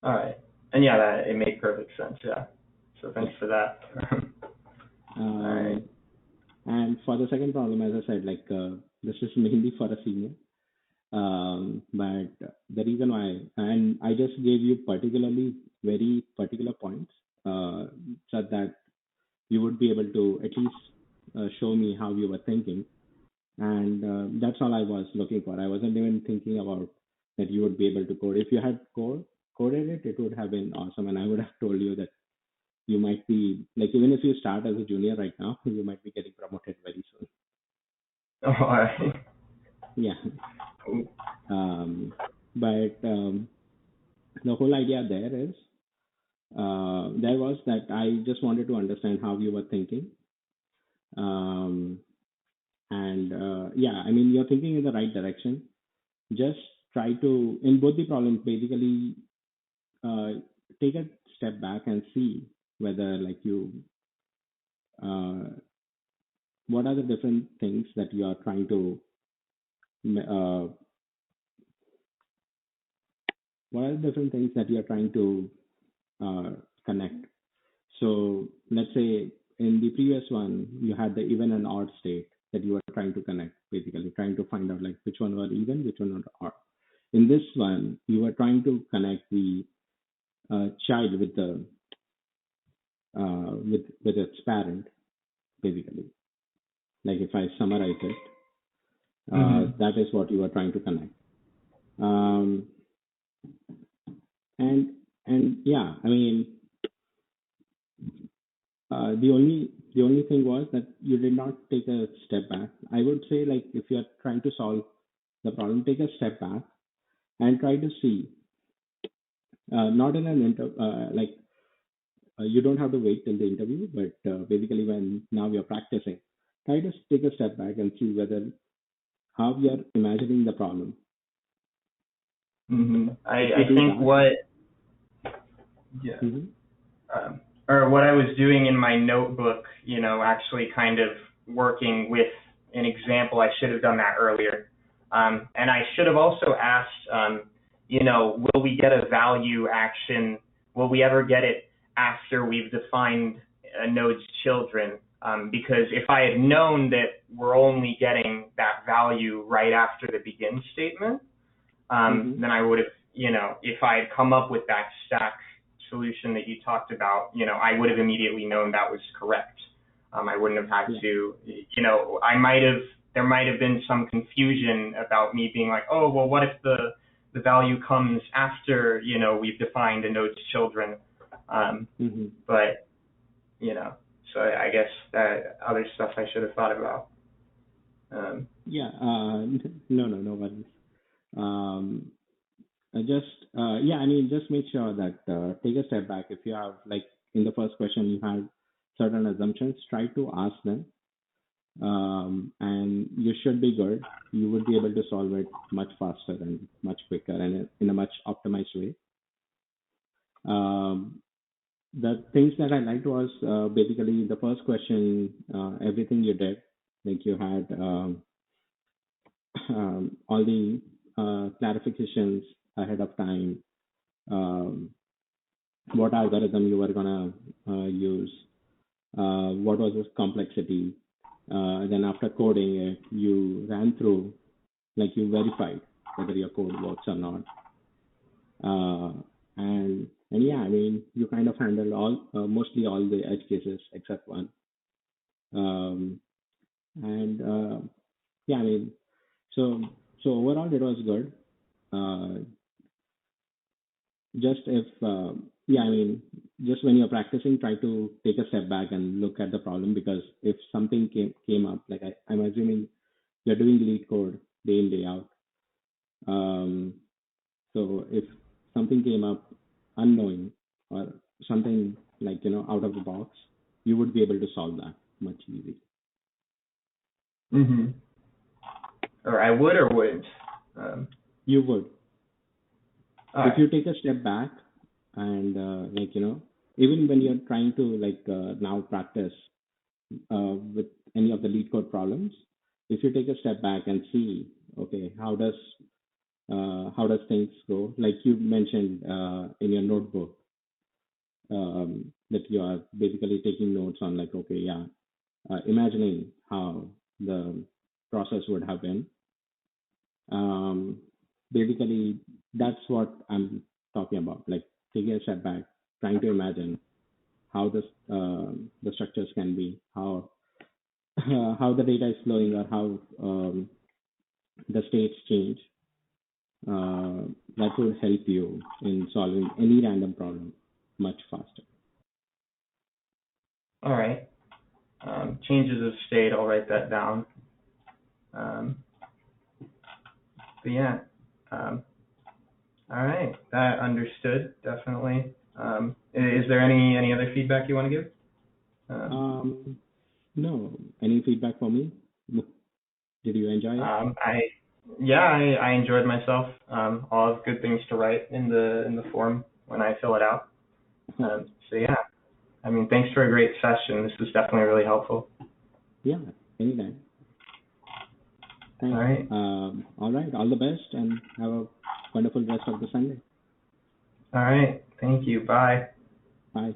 All right. And it made perfect sense. Yeah. So thanks for that. All right. And for the second problem, as I said, this is mainly for a senior. But the reason why, and I just gave you very particular points, so that you would be able to at least show me how you were thinking. And that's all I was looking for. I wasn't even thinking about that you would be able to code. If you had coded it, it would have been awesome. And I would have told you that you might be, even if you start as a junior right now, you might be getting promoted very soon. Oh, all right. Yeah. But the whole idea there was that I just wanted to understand how you were thinking. I mean, you're thinking in the right direction. Just try to, in both the problems, basically take a step back and see whether what are the different things that you are trying to connect. So let's say in the previous one, you had the even and odd state that you were trying to connect, basically trying to find out which one were even, which one were odd. In this one, you were trying to connect the child with the with its parent, basically. If I summarize it, that is what you were trying to connect. And yeah, I mean, the only thing was that you did not take a step back. I would say, if you are trying to solve the problem, take a step back and try to see, not in an you don't have to wait till the interview, but basically when now you're practicing, try to take a step back and see how you're imagining the problem. I think or what I was doing in my notebook, actually kind of working with an example, I should have done that earlier. And I should have also asked, will we get a value action? Will we ever get it after we've defined a node's children? Because if I had known that we're only getting that value right after the begin statement, then I would have, if I had come up with that stack solution that you talked about, I would have immediately known that was correct. I wouldn't have had to, there might have been some confusion about me being like, oh, well, what if the value comes after, we've defined a node's children? But, so I guess that other stuff I should have thought about. No worries. Just make sure that take a step back. If you have, in the first question, you had certain assumptions, try to ask them, and you should be good. You would be able to solve it much faster and much quicker and in a much optimized way. The things that I liked was basically the first question, everything you did, you had all the clarifications ahead of time, what algorithm you were going to use, what was its complexity. Then after coding it, you ran through, you verified whether your code works or not. And And yeah, I mean, you kind of handle mostly all the edge cases except one. Um, and yeah, I mean, so overall it was good. Uh, just if yeah, I mean, just when you're practicing, try to take a step back and look at the problem, because if something came up, like I'm assuming you're doing lead code day in day out. So if something came up unknowing or something like, out of the box, you would be able to solve that much easier. Mm-hmm. Or I would or wouldn't. You would. All If right. you take a step back and even when you're trying to now practice with any of the lead code problems, if you take a step back and see, okay, how does things go? Like you mentioned in your notebook, that you are basically taking notes on, like, okay, yeah, imagining how the process would have been. Basically, that's what I'm talking about. Like taking a step back, trying to imagine how the structures can be, how how the data is flowing, or how the states change. That would help you in solving any random problem much faster. All right. Changes of state, I'll write that down. But yeah. All right. That understood, definitely. Is there any other feedback you want to give? No. Any feedback for me? Did you enjoy it? I enjoyed myself. I'll have good things to write in the form when I fill it out. So yeah, I mean, thanks for a great session. This was definitely really helpful. Yeah, anytime. Thanks. All right. All right. All the best, and have a wonderful rest of the Sunday. All right. Thank you. Bye. Bye.